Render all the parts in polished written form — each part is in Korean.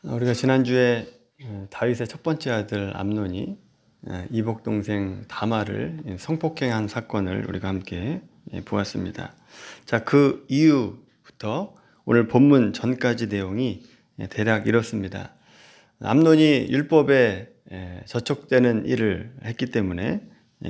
우리가 지난주에 다윗의 첫 번째 아들 암논이 이복 동생 다말을 성폭행한 사건을 우리가 함께 보았습니다. 자, 그 이후부터 오늘 본문 전까지 내용이 대략 이렇습니다. 암논이 율법에 저촉되는 일을 했기 때문에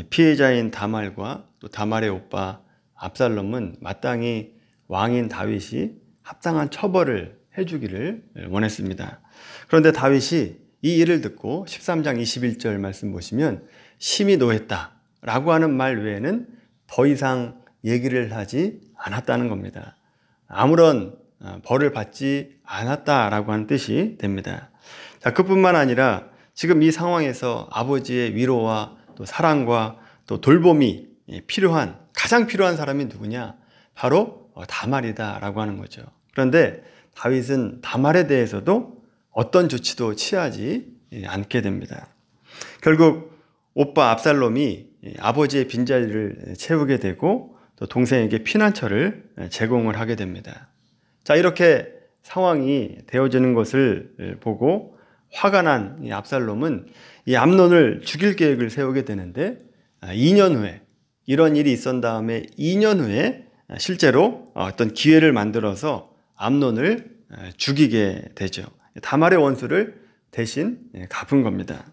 피해자인 다말과 또 다말의 오빠 압살롬은 마땅히 왕인 다윗이 합당한 처벌을 해주기를 원했습니다. 그런데 다윗이 이 일을 듣고 13장 21절 말씀 보시면 심히 노했다 라고 하는 말 외에는 더 이상 얘기를 하지 않았다는 겁니다. 아무런 벌을 받지 않았다라고 하는 뜻이 됩니다. 자, 그뿐만 아니라 지금 이 상황에서 아버지의 위로와 또 사랑과 또 돌봄이 필요한, 가장 필요한 사람이 누구냐? 바로 다말이다 라고 하는 거죠. 그런데 다윗은 다말에 대해서도 어떤 조치도 취하지 않게 됩니다. 결국 오빠 압살롬이 아버지의 빈자리를 채우게 되고 또 동생에게 피난처를 제공을 하게 됩니다. 자, 이렇게 상황이 되어지는 것을 보고 화가 난 이 압살롬은 이 암논을 죽일 계획을 세우게 되는데 2년 후에, 이런 일이 있은 다음에 2년 후에 실제로 어떤 기회를 만들어서 암논을 죽이게 되죠. 다말의 원수를 대신 갚은 겁니다.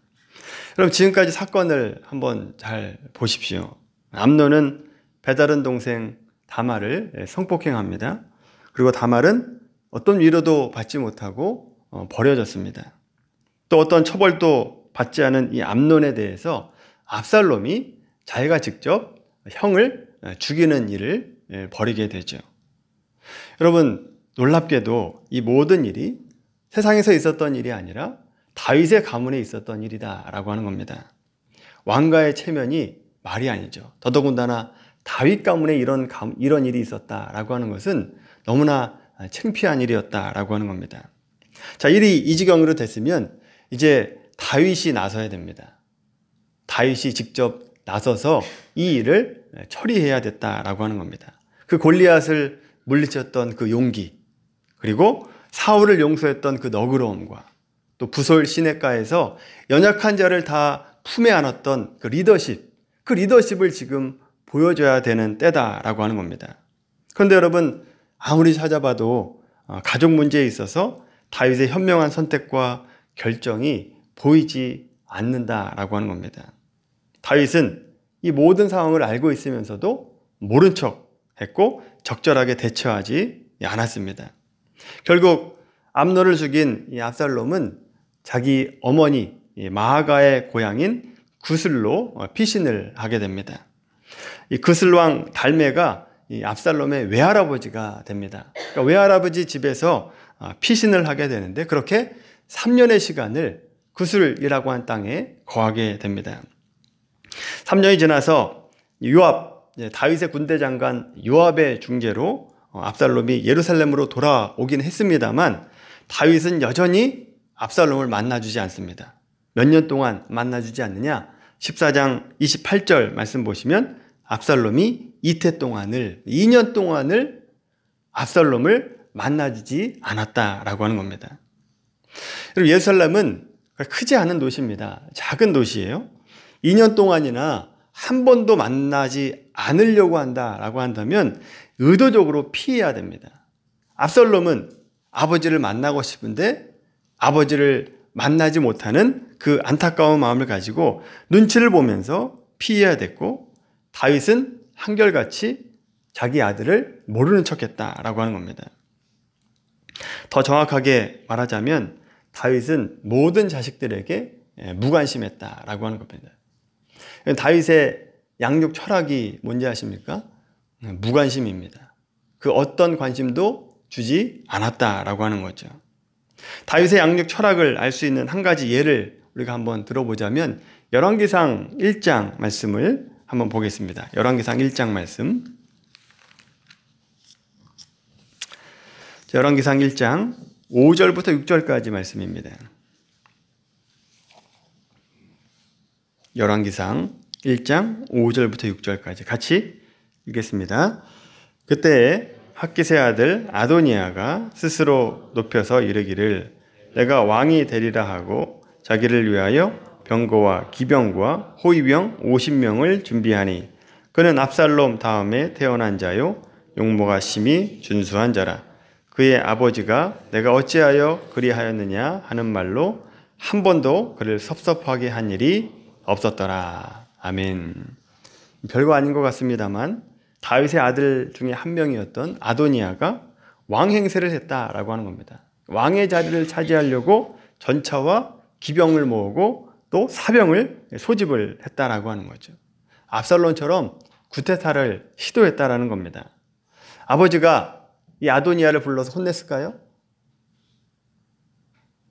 그럼 지금까지 사건을 한번 잘 보십시오. 암논은 배다른 동생 다말을 성폭행합니다. 그리고 다말은 어떤 위로도 받지 못하고 버려졌습니다. 또 어떤 처벌도 받지 않은 이 암논에 대해서 압살롬이 자기가 직접 형을 죽이는 일을 벌이게 되죠. 여러분, 놀랍게도 이 모든 일이 세상에서 있었던 일이 아니라 다윗의 가문에 있었던 일이다라고 하는 겁니다. 왕가의 체면이 말이 아니죠. 더더군다나 다윗 가문에 이런 일이 있었다라고 하는 것은 너무나 창피한 일이었다라고 하는 겁니다. 자, 일이 이 지경으로 됐으면 이제 다윗이 나서야 됩니다. 다윗이 직접 나서서 이 일을 처리해야 됐다라고 하는 겁니다. 그 골리앗을 물리쳤던 그 용기, 그리고 사울을 용서했던 그 너그러움과 또 부솔 시냇가에서 연약한 자를 다 품에 안았던 그 리더십을 지금 보여줘야 되는 때다라고 하는 겁니다. 그런데 여러분, 아무리 찾아봐도 가족 문제에 있어서 다윗의 현명한 선택과 결정이 보이지 않는다라고 하는 겁니다. 다윗은 이 모든 상황을 알고 있으면서도 모른 척 했고 적절하게 대처하지 않았습니다. 결국 암논을 죽인 이 압살롬은 자기 어머니 마아가의 고향인 구슬로 피신을 하게 됩니다. 이 구슬왕 달메가 이 압살롬의 외할아버지가 됩니다. 그러니까 외할아버지 집에서 피신을 하게 되는데 그렇게 3년의 시간을 구슬이라고 한 땅에 거하게 됩니다. 3년이 지나서 요압, 다윗의 군대 장관 요압의 중재로 압살롬이 예루살렘으로 돌아오긴 했습니다만 다윗은 여전히 압살롬을 만나주지 않습니다. 몇 년 동안 만나주지 않느냐? 14장 28절 말씀 보시면 압살롬이 2년 동안을 압살롬을 만나주지 않았다라고 하는 겁니다. 그리고 예루살렘은 크지 않은 도시입니다. 작은 도시예요. 2년 동안이나 한 번도 만나지 않으려고 한다라고 한다면 의도적으로 피해야 됩니다. 압살롬은 아버지를 만나고 싶은데 아버지를 만나지 못하는 그 안타까운 마음을 가지고 눈치를 보면서 피해야 됐고, 다윗은 한결같이 자기 아들을 모르는 척했다라고 하는 겁니다. 더 정확하게 말하자면 다윗은 모든 자식들에게 무관심했다라고 하는 겁니다. 다윗의 양육 철학이 뭔지 아십니까? 무관심입니다. 그 어떤 관심도 주지 않았다라고 하는 거죠. 다윗의 양육 철학을 알 수 있는 한 가지 예를 우리가 한번 들어보자면 열왕기상 1장 말씀을 한번 보겠습니다. 열왕기상 1장 말씀. 열왕기상 1장 5절부터 6절까지 말씀입니다. 열왕기상 1장 5절부터 6절까지 같이 읽겠습니다. 그때 핫깃의 아들 아도니아가 스스로 높여서 이르기를 내가 왕이 되리라 하고 자기를 위하여 병거와 기병과 호위병 50명을 준비하니 그는 압살롬 다음에 태어난 자요 용모가 심히 준수한 자라. 그의 아버지가 내가 어찌하여 그리하였느냐 하는 말로 한 번도 그를 섭섭하게 한 일이 없었더라. 아멘. 별거 아닌 것 같습니다만 다윗의 아들 중에 한 명이었던 아도니아가 왕 행세를 했다라고 하는 겁니다. 왕의 자리를 차지하려고 전차와 기병을 모으고 또 사병을 소집을 했다라고 하는 거죠. 압살롬처럼 구테타를 시도했다라는 겁니다. 아버지가 이 아도니아를 불러서 혼냈을까요?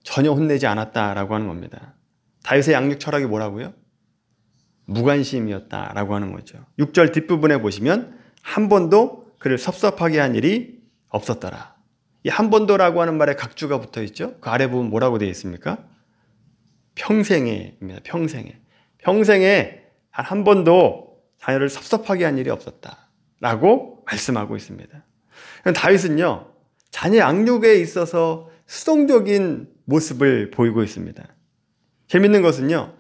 전혀 혼내지 않았다라고 하는 겁니다. 다윗의 양육 철학이 뭐라고요? 무관심이었다라고 하는 거죠. 6절 뒷부분에 보시면 한 번도 그를 섭섭하게 한 일이 없었더라. 이 한 번도라고 하는 말에 각주가 붙어 있죠. 그 아래 부분 뭐라고 되어 있습니까? 평생에입니다. 평생에 단 한 번도 자녀를 섭섭하게 한 일이 없었다라고 말씀하고 있습니다. 다윗은요, 자녀 양육에 있어서 수동적인 모습을 보이고 있습니다. 재밌는 것은요,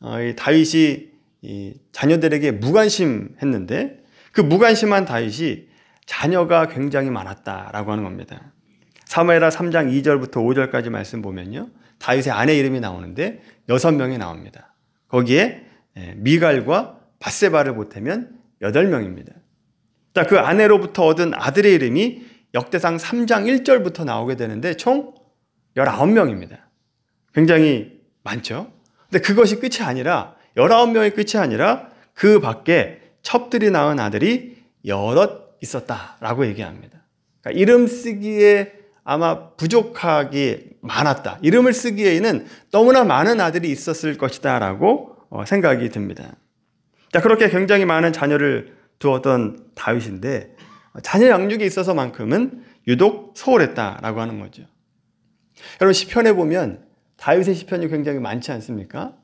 이 다윗이 이 자녀들에게 무관심했는데 그 무관심한 다윗이 자녀가 굉장히 많았다라고 하는 겁니다. 사무엘하 3장 2절부터 5절까지 말씀 보면요, 다윗의 아내 이름이 나오는데 6명이 나옵니다. 거기에 미갈과 밧세바를 보태면 8명입니다. 자, 그 아내로부터 얻은 아들의 이름이 역대상 3장 1절부터 나오게 되는데 총 19명입니다. 굉장히 많죠? 근데 그것이 끝이 아니라 19명이 끝이 아니라 그 밖에 첩들이 낳은 아들이 여럿 있었다라고 얘기합니다. 그러니까 이름 쓰기에 아마 부족하기 많았다. 이름을 쓰기에는 너무나 많은 아들이 있었을 것이다 라고 생각이 듭니다. 자, 그렇게 굉장히 많은 자녀를 두었던 다윗인데 자녀 양육에 있어서만큼은 유독 소홀했다라고 하는 거죠. 여러분, 시편에 보면 다윗의 시편이 굉장히 많지 않습니까?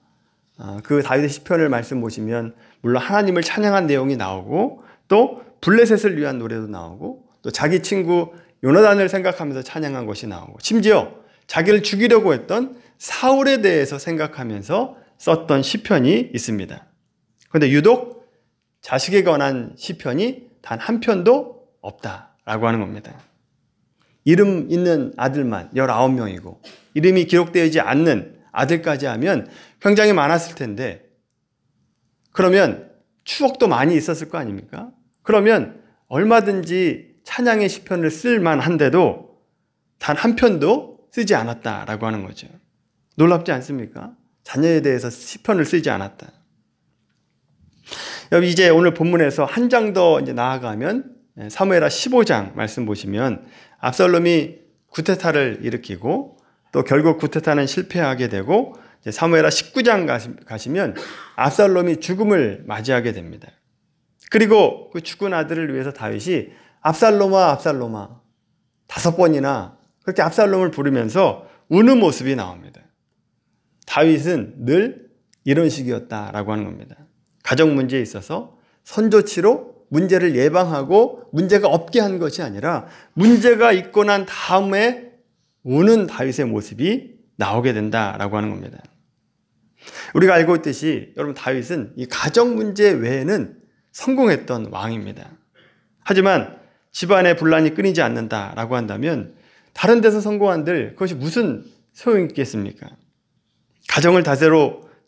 그 다윗의 시편을 말씀 보시면 물론 하나님을 찬양한 내용이 나오고 또 블레셋을 위한 노래도 나오고 또 자기 친구 요나단을 생각하면서 찬양한 것이 나오고 심지어 자기를 죽이려고 했던 사울에 대해서 생각하면서 썼던 시편이 있습니다. 그런데 유독 자식에 관한 시편이 단 한 편도 없다라고 하는 겁니다. 이름 있는 아들만 19명이고 이름이 기록되지 않는 아들까지 하면 굉장히 많았을 텐데 그러면 추억도 많이 있었을 거 아닙니까? 그러면 얼마든지 찬양의 시편을 쓸 만한데도 단 한 편도 쓰지 않았다라고 하는 거죠. 놀랍지 않습니까? 자녀에 대해서 시편을 쓰지 않았다. 여기 이제 오늘 본문에서 한 장 더 이제 나아가면 사무엘하 15장 말씀 보시면 압살롬이 구테타를 일으키고 또 결국 구테타는 실패하게 되고 사무엘하 19장 가시면 압살롬이 죽음을 맞이하게 됩니다. 그리고 그 죽은 아들을 위해서 다윗이 압살롬아 압살롬아 5번이나 그렇게 압살롬을 부르면서 우는 모습이 나옵니다. 다윗은 늘 이런 식이었다라고 하는 겁니다. 가정 문제에 있어서 선조치로 문제를 예방하고 문제가 없게 한 것이 아니라 문제가 있고 난 다음에 우는 다윗의 모습이 나오게 된다라고 하는 겁니다. 우리가 알고 있듯이 여러분 다윗은 이 가정 문제 외에는 성공했던 왕입니다. 하지만 집안에 분란이 끊이지 않는다라고 한다면 다른 데서 성공한들 그것이 무슨 소용이 있겠습니까? 가정을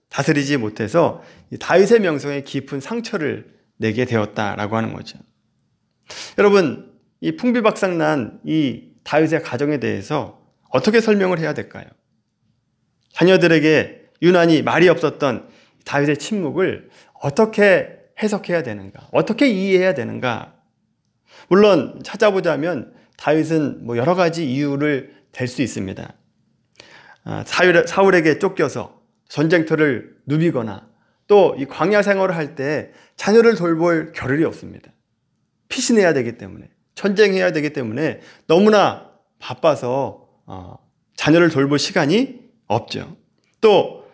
다스리지 못해서 다윗의 명성에 깊은 상처를 내게 되었다라고 하는 거죠. 여러분, 이 풍비박산난 이 다윗의 가정에 대해서 어떻게 설명을 해야 될까요? 자녀들에게 유난히 말이 없었던 다윗의 침묵을 어떻게 해석해야 되는가? 어떻게 이해해야 되는가? 물론 찾아보자면 다윗은 여러 가지 이유를 댈 수 있습니다. 사울에게 쫓겨서 전쟁터를 누비거나 또 이 광야 생활을 할 때 자녀를 돌볼 겨를이 없습니다. 피신해야 되기 때문에 전쟁해야 되기 때문에 너무나 바빠서 자녀를 돌볼 시간이 없죠. 또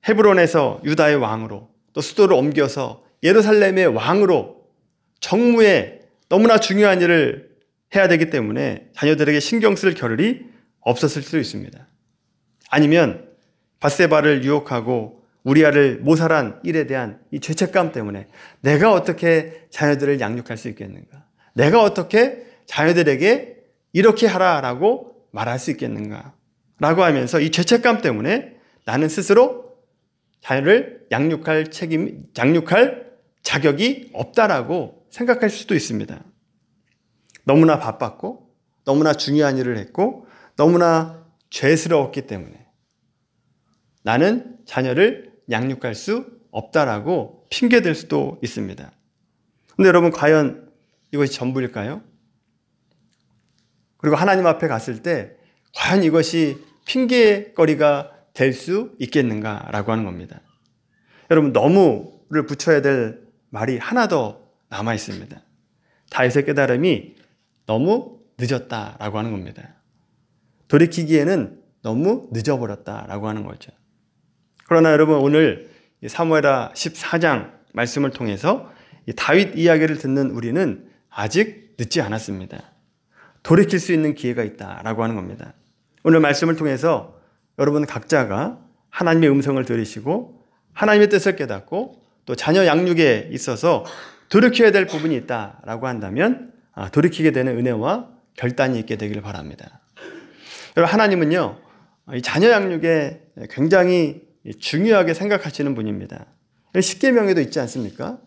헤브론에서 유다의 왕으로 또 수도를 옮겨서 예루살렘의 왕으로 정무에 너무나 중요한 일을 해야 되기 때문에 자녀들에게 신경 쓸 겨를이 없었을 수 있습니다. 아니면 밧세바를 유혹하고 우리아를 모살한 일에 대한 이 죄책감 때문에 내가 어떻게 자녀들을 양육할 수 있겠는가? 내가 어떻게 자녀들에게 이렇게 하라라고 말할 수 있겠는가? 라고 하면서 이 죄책감 때문에 나는 스스로 자녀를 양육할 자격이 없다라고 생각할 수도 있습니다. 너무나 바빴고 너무나 중요한 일을 했고 너무나 죄스러웠기 때문에 나는 자녀를 양육할 수 없다라고 핑계댈 수도 있습니다. 근데 여러분, 과연 이것이 전부일까요? 그리고 하나님 앞에 갔을 때 과연 이것이 핑계거리가 될 수 있겠는가라고 하는 겁니다. 여러분, 너무를 붙여야 될 말이 하나 더 남아 있습니다. 다윗의 깨달음이 너무 늦었다라고 하는 겁니다. 돌이키기에는 너무 늦어버렸다라고 하는 거죠. 그러나 여러분, 오늘 사무엘하 14장 말씀을 통해서 다윗 이야기를 듣는 우리는 아직 늦지 않았습니다. 돌이킬 수 있는 기회가 있다라고 하는 겁니다. 오늘 말씀을 통해서 여러분 각자가 하나님의 음성을 들으시고 하나님의 뜻을 깨닫고 또 자녀 양육에 있어서 돌이켜야 될 부분이 있다라고 한다면 돌이키게 되는 은혜와 결단이 있게 되기를 바랍니다. 여러분, 하나님은요, 이 자녀 양육에 굉장히 중요하게 생각하시는 분입니다. 십계명에도 있지 않습니까?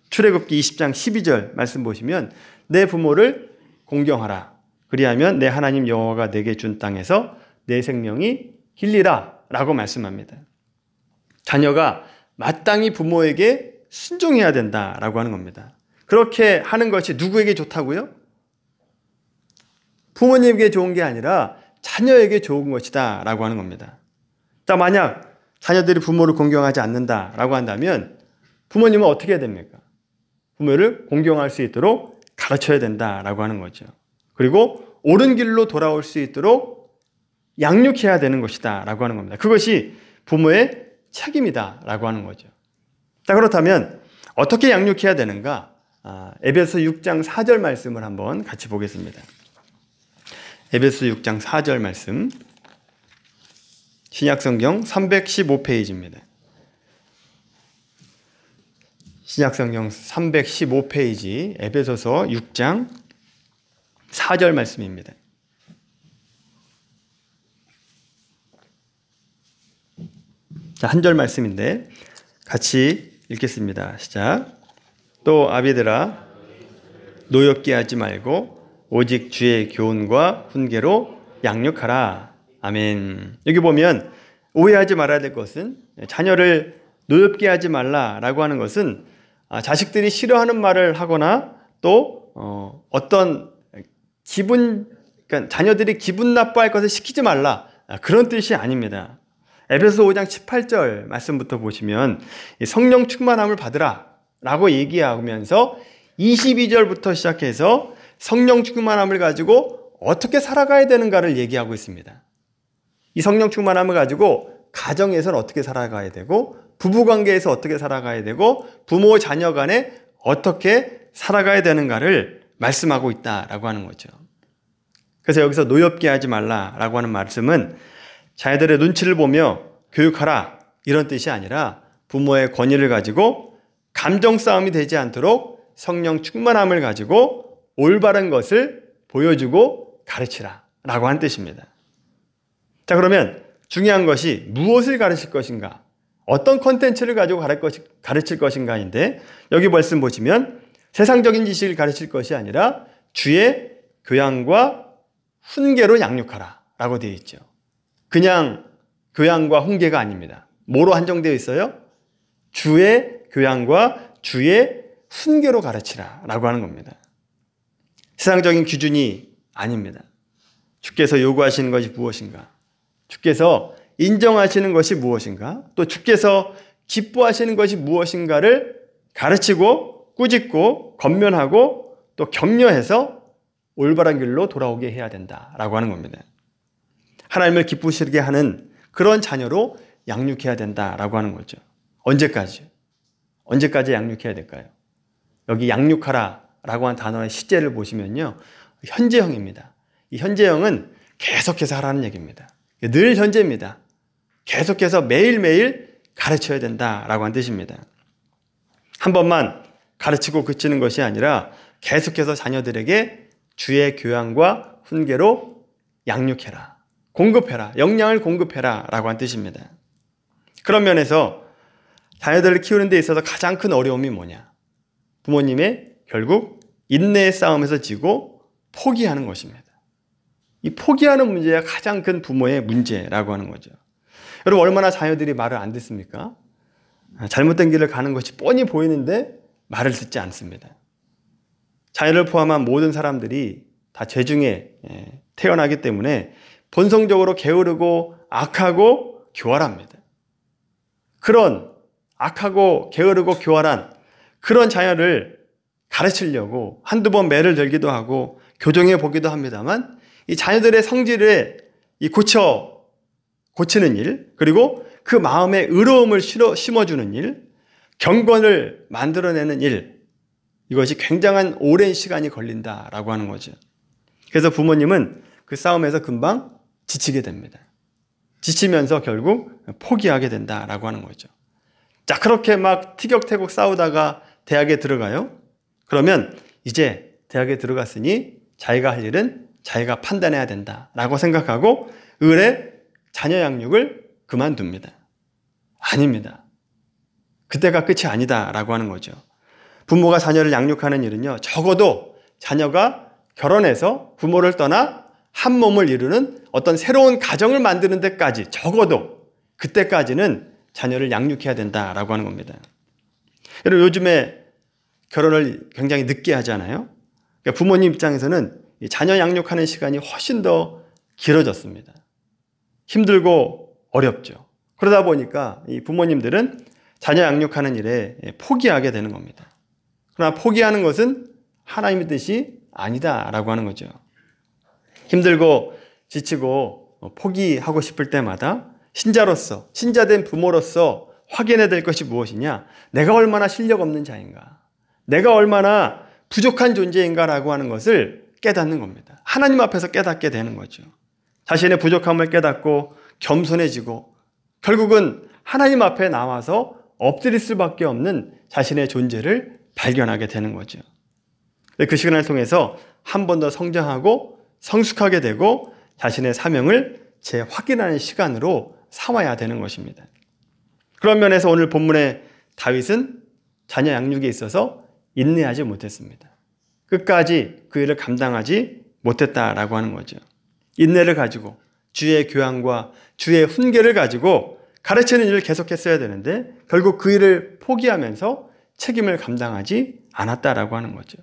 출애굽기 20장 12절 말씀 보시면 내 부모를 공경하라. 그리하면 내 하나님 여호와가 내게 준 땅에서 내 생명이 길리라 라고 말씀합니다. 자녀가 마땅히 부모에게 순종해야 된다라고 하는 겁니다. 그렇게 하는 것이 누구에게 좋다고요? 부모님에게 좋은 게 아니라 자녀에게 좋은 것이다 라고 하는 겁니다. 자, 만약 자녀들이 부모를 공경하지 않는다라고 한다면 부모님은 어떻게 해야 됩니까? 부모를 공경할 수 있도록 가르쳐야 된다라고 하는 거죠. 그리고 옳은 길로 돌아올 수 있도록 양육해야 되는 것이다라고 하는 겁니다. 그것이 부모의 책임이다라고 하는 거죠. 자, 그렇다면 어떻게 양육해야 되는가? 에베소 6장 4절 말씀을 한번 같이 보겠습니다. 에베소 6장 4절 말씀, 신약성경 315페이지입니다. 신약성경 315페이지 에베소서 6장 4절 말씀입니다. 자, 한 절 말씀인데 같이 읽겠습니다. 시작. 또 아비들아, 노엽게 하지 말고 오직 주의 교훈과 훈계로 양육하라. 아멘. 여기 보면 오해하지 말아야 될 것은, 자녀를 노엽게 하지 말라라고 하는 것은 자식들이 싫어하는 말을 하거나 또 어떤 그러니까 자녀들이 기분 나빠할 것을 시키지 말라, 그런 뜻이 아닙니다. 에베소 5장 18절 말씀부터 보시면 성령 충만함을 받으라 라고 얘기하면서 22절부터 시작해서 성령 충만함을 가지고 어떻게 살아가야 되는가를 얘기하고 있습니다. 이 성령 충만함을 가지고 가정에서는 어떻게 살아가야 되고, 부부관계에서 어떻게 살아가야 되고, 부모 자녀 간에 어떻게 살아가야 되는가를 말씀하고 있다라고 하는 거죠. 그래서 여기서 노엽게 하지 말라라고 하는 말씀은 자녀들의 눈치를 보며 교육하라 이런 뜻이 아니라 부모의 권위를 가지고 감정 싸움이 되지 않도록 성령 충만함을 가지고 올바른 것을 보여주고 가르치라 라고 하는 뜻입니다. 자, 그러면 중요한 것이 무엇을 가르칠 것인가, 어떤 컨텐츠를 가지고 가르칠 것인가인데, 여기 말씀 보시면 세상적인 지식을 가르칠 것이 아니라 주의 교양과 훈계로 양육하라 라고 되어 있죠. 그냥 교양과 훈계가 아닙니다. 뭐로 한정되어 있어요? 주의 교양과 주의 훈계로 가르치라 라고 하는 겁니다. 세상적인 기준이 아닙니다. 주께서 요구하시는 것이 무엇인가? 주께서 인정하시는 것이 무엇인가? 또 주께서 기뻐하시는 것이 무엇인가를 가르치고 꾸짖고 권면하고 또 격려해서 올바른 길로 돌아오게 해야 된다라고 하는 겁니다. 하나님을 기쁘시게 하는 그런 자녀로 양육해야 된다라고 하는 거죠. 언제까지 양육해야 될까요? 여기 양육하라라고 한 단어의 시제를 보시면요, 현재형입니다. 이 현재형은 계속해서 하라는 얘기입니다. 늘 현재입니다. 계속해서 매일매일 가르쳐야 된다라고 한 뜻입니다. 한 번만 가르치고 그치는 것이 아니라 계속해서 자녀들에게 주의 교양과 훈계로 양육해라, 공급해라, 영양을 공급해라 라고 한 뜻입니다. 그런 면에서 자녀들을 키우는 데 있어서 가장 큰 어려움이 뭐냐? 부모님의 결국 인내의 싸움에서 지고 포기하는 것입니다. 이 포기하는 문제가 가장 큰 부모의 문제라고 하는 거죠. 여러분, 얼마나 자녀들이 말을 안 듣습니까? 잘못된 길을 가는 것이 뻔히 보이는데 말을 듣지 않습니다. 자녀를 포함한 모든 사람들이 다 죄 중에 태어나기 때문에 본성적으로 게으르고 악하고 교활합니다. 그런 악하고 게으르고 교활한 그런 자녀를 가르치려고 한두 번 매를 들기도 하고 교정해 보기도 합니다만, 이 자녀들의 성질에 고치는 일, 그리고 그 마음에 의로움을 심어주는 일, 경건을 만들어내는 일, 이것이 굉장한 오랜 시간이 걸린다라고 하는 거죠. 그래서 부모님은 그 싸움에서 금방 지치게 됩니다. 지치면서 결국 포기하게 된다라고 하는 거죠. 자, 그렇게 막 티격태격 싸우다가 대학에 들어가요. 그러면 이제 대학에 들어갔으니 자기가 할 일은 자기가 판단해야 된다라고 생각하고 을에 자녀 양육을 그만둡니다. 아닙니다. 그때가 끝이 아니다라고 하는 거죠. 부모가 자녀를 양육하는 일은요, 적어도 자녀가 결혼해서 부모를 떠나 한 몸을 이루는 어떤 새로운 가정을 만드는 데까지, 적어도 그때까지는 자녀를 양육해야 된다라고 하는 겁니다. 여러분, 요즘에 결혼을 굉장히 늦게 하잖아요. 그러니까 부모님 입장에서는 자녀 양육하는 시간이 훨씬 더 길어졌습니다. 힘들고 어렵죠. 그러다 보니까 이 부모님들은 자녀 양육하는 일에 포기하게 되는 겁니다. 그러나 포기하는 것은 하나님의 뜻이 아니다라고 하는 거죠. 힘들고 지치고 포기하고 싶을 때마다 신자로서, 신자된 부모로서 확인해야 될 것이 무엇이냐? 내가 얼마나 실력 없는 자인가? 내가 얼마나 부족한 존재인가라고 하는 것을 깨닫는 겁니다. 하나님 앞에서 깨닫게 되는 거죠. 자신의 부족함을 깨닫고 겸손해지고 결국은 하나님 앞에 나와서 엎드릴 수밖에 없는 자신의 존재를 발견하게 되는 거죠. 그 시간을 통해서 한 번 더 성장하고 성숙하게 되고 자신의 사명을 재확인하는 시간으로 삼아야 되는 것입니다. 그런 면에서 오늘 본문의 다윗은 자녀 양육에 있어서 인내하지 못했습니다. 끝까지 그 일을 감당하지 못했다라고 하는 거죠. 인내를 가지고 주의 교양과 주의 훈계를 가지고 가르치는 일을 계속했어야 되는데 결국 그 일을 포기하면서 책임을 감당하지 않았다라고 하는 거죠.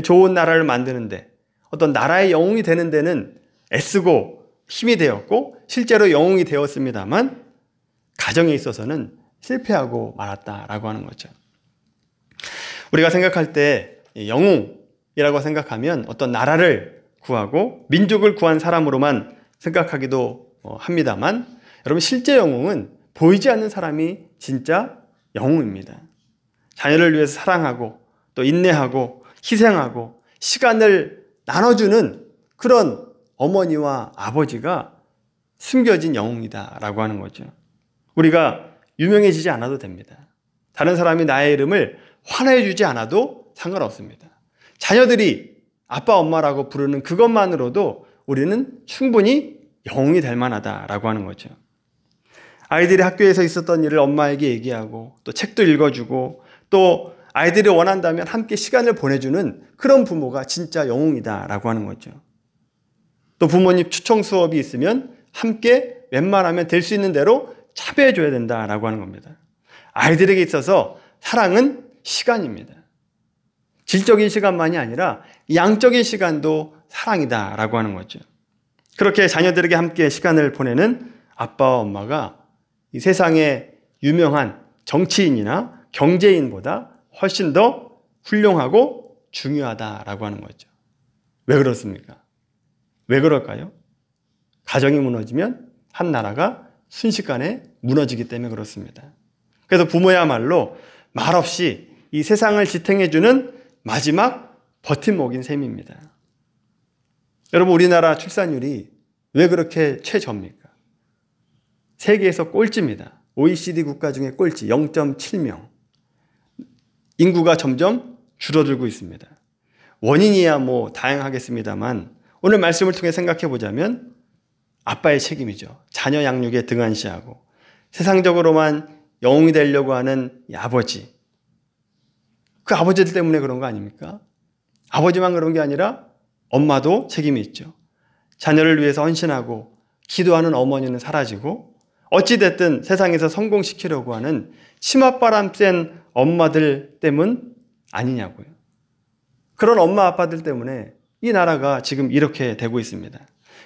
좋은 나라를 만드는데 어떤 나라의 영웅이 되는 데는 애쓰고 힘이 되었고 실제로 영웅이 되었습니다만 가정에 있어서는 실패하고 말았다라고 하는 거죠. 우리가 생각할 때 영웅이라고 생각하면 어떤 나라를 구하고 민족을 구한 사람으로만 생각하기도 합니다만 여러분, 실제 영웅은 보이지 않는 사람이 진짜 영웅입니다. 자녀를 위해서 사랑하고 또 인내하고 희생하고 시간을 나눠주는 그런 어머니와 아버지가 숨겨진 영웅이다라고 하는 거죠. 우리가 유명해지지 않아도 됩니다. 다른 사람이 나의 이름을 환호해 주지 않아도 상관없습니다. 자녀들이 아빠 엄마라고 부르는 그것만으로도 우리는 충분히 영웅이 될 만하다라고 하는 거죠. 아이들이 학교에서 있었던 일을 엄마에게 얘기하고 또 책도 읽어주고 또 아이들이 원한다면 함께 시간을 보내주는 그런 부모가 진짜 영웅이다라고 하는 거죠. 또 부모님 추청 수업이 있으면 함께 웬만하면 될 수 있는 대로 참여해줘야 된다라고 하는 겁니다. 아이들에게 있어서 사랑은 시간입니다. 질적인 시간만이 아니라 양적인 시간도 사랑이다라고 하는 거죠. 그렇게 자녀들에게 함께 시간을 보내는 아빠와 엄마가 이 세상에 유명한 정치인이나 경제인보다 훨씬 더 훌륭하고 중요하다라고 하는 거죠. 왜 그렇습니까? 왜 그럴까요? 가정이 무너지면 한 나라가 순식간에 무너지기 때문에 그렇습니다. 그래서 부모야말로 말없이 이 세상을 지탱해주는 마지막 버팀목인 셈입니다. 여러분, 우리나라 출산율이 왜 그렇게 최저입니까? 세계에서 꼴찌입니다. OECD 국가 중에 꼴찌 0.7명. 인구가 점점 줄어들고 있습니다. 원인이야 뭐 다양하겠습니다만 오늘 말씀을 통해 생각해 보자면 아빠의 책임이죠. 자녀 양육에 등한시하고 세상적으로만 영웅이 되려고 하는 이 아버지. 그 아버지들 때문에 그런 거 아닙니까? 아버지만 그런 게 아니라 엄마도 책임이 있죠. 자녀를 위해서 헌신하고 기도하는 어머니는 사라지고 어찌됐든 세상에서 성공시키려고 하는 치맛바람 센 엄마들 때문 아니냐고요. 그런 엄마 아빠들 때문에 이 나라가 지금 이렇게 되고 있습니다.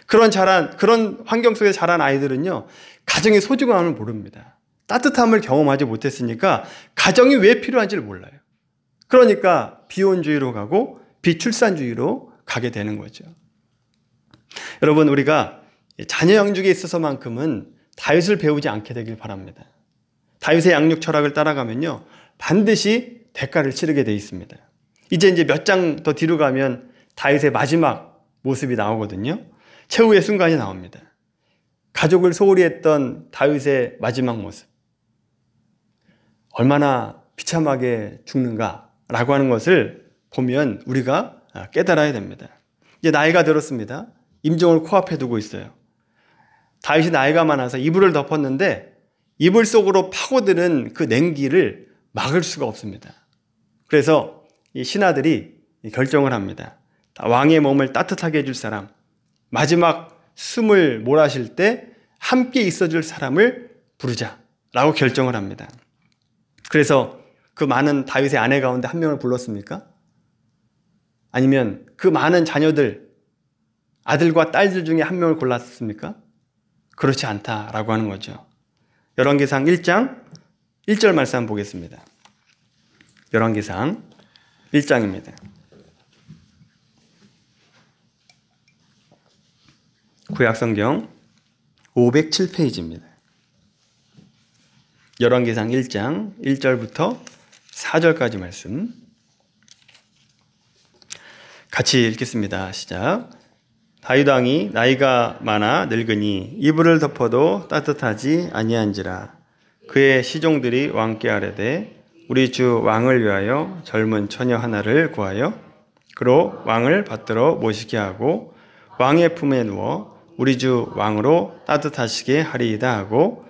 그런 환경 속에 자란 아이들은요, 가정의 소중함을 모릅니다. 따뜻함을 경험하지 못했으니까 가정이 왜 필요한지를 몰라요. 그러니까 비혼주의로 가고 비출산주의로 가게 되는 거죠. 여러분, 우리가 자녀 양육에 있어서만큼은 다윗을 배우지 않게 되길 바랍니다. 다윗의 양육 철학을 따라가면요, 반드시 대가를 치르게 돼 있습니다. 이제 몇 장 더 뒤로 가면 다윗의 마지막 모습이 나오거든요. 최후의 순간이 나옵니다. 가족을 소홀히 했던 다윗의 마지막 모습. 얼마나 비참하게 죽는가라고 하는 것을 보면 우리가 깨달아야 됩니다. 이제 나이가 들었습니다. 임종을 코앞에 두고 있어요. 다윗이 나이가 많아서 이불을 덮었는데 이불 속으로 파고드는 그 냉기를 막을 수가 없습니다. 그래서 이 신하들이 결정을 합니다. 왕의 몸을 따뜻하게 해줄 사람, 마지막 숨을 몰아쉴 때 함께 있어줄 사람을 부르자라고 결정을 합니다. 그래서 그 많은 다윗의 아내 가운데 한 명을 불렀습니까? 아니면 그 많은 자녀들, 아들과 딸들 중에 한 명을 골랐습니까? 그렇지 않다라고 하는 거죠. 열왕기상 1장 1절 말씀 한번 보겠습니다. 열왕기상 1장입니다. 구약성경 507페이지입니다. 열왕기상 1장 1절부터 4절까지 말씀 같이 읽겠습니다. 시작. 다윗 왕이 나이가 많아 늙으니 이불을 덮어도 따뜻하지 아니한지라. 그의 시종들이 왕께 아뢰되 우리 주 왕을 위하여 젊은 처녀 하나를 구하여 그로 왕을 받들어 모시게 하고 왕의 품에 누워 우리 주 왕으로 따뜻하시게 하리이다 하고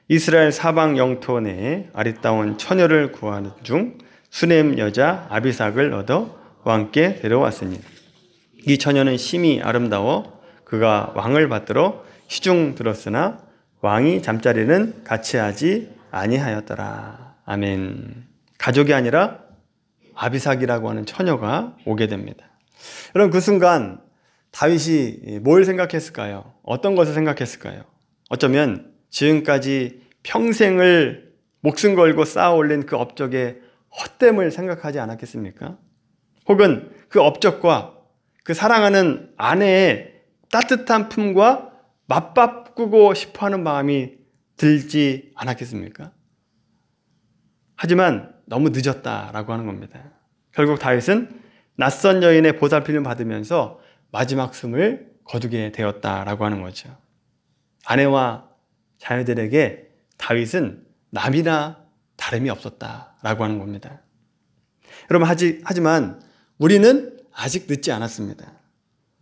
이스라엘 사방 영토 내에 아리따운 처녀를 구하는 중 수넴 여자 아비삭을 얻어 왕께 데려왔으니 이 처녀는 심히 아름다워 그가 왕을 받들어 시중 들었으나 왕이 잠자리는 같이 하지 아니하였더라. 아멘. 가족이 아니라 아비삭이라고 하는 처녀가 오게 됩니다. 여러분, 그 순간 다윗이 뭘 생각했을까요? 어떤 것을 생각했을까요? 어쩌면 지금까지 평생을 목숨 걸고 쌓아 올린 그 업적의 헛됨을 생각하지 않았겠습니까? 혹은 그 업적과 그 사랑하는 아내의 따뜻한 품과 맞바꾸고 싶어하는 마음이 들지 않았겠습니까? 하지만 너무 늦었다라고 하는 겁니다. 결국 다윗은 낯선 여인의 보살핌을 받으면서 마지막 숨을 거두게 되었다라고 하는 거죠. 아내와 자녀들에게 다윗은 남이나 다름이 없었다라고 하는 겁니다. 여러분, 하지만 우리는 아직 늦지 않았습니다.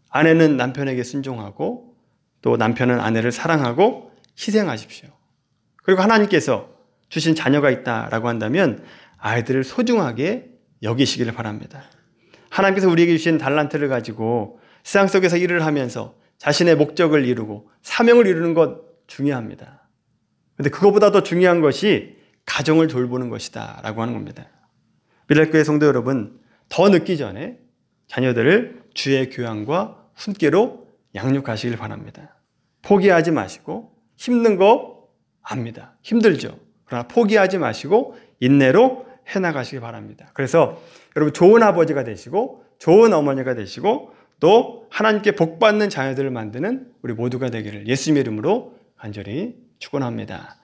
아내는 남편에게 순종하고 또 남편은 아내를 사랑하고 희생하십시오. 그리고 하나님께서 주신 자녀가 있다라고 한다면 아이들을 소중하게 여기시기를 바랍니다. 하나님께서 우리에게 주신 달란트를 가지고 세상 속에서 일을 하면서 자신의 목적을 이루고 사명을 이루는 것 중요합니다. 그런데 그것보다 더 중요한 것이 가정을 돌보는 것이다 라고 하는 겁니다. 미랄교회 성도 여러분, 더 늦기 전에 자녀들을 주의 교양과 훈계로 양육하시길 바랍니다. 포기하지 마시고, 힘든 거 압니다. 힘들죠. 그러나 포기하지 마시고 인내로 해나가시기 바랍니다. 그래서 여러분, 좋은 아버지가 되시고 좋은 어머니가 되시고 또 하나님께 복받는 자녀들을 만드는 우리 모두가 되기를 예수님의 이름으로 간절히 축원합니다.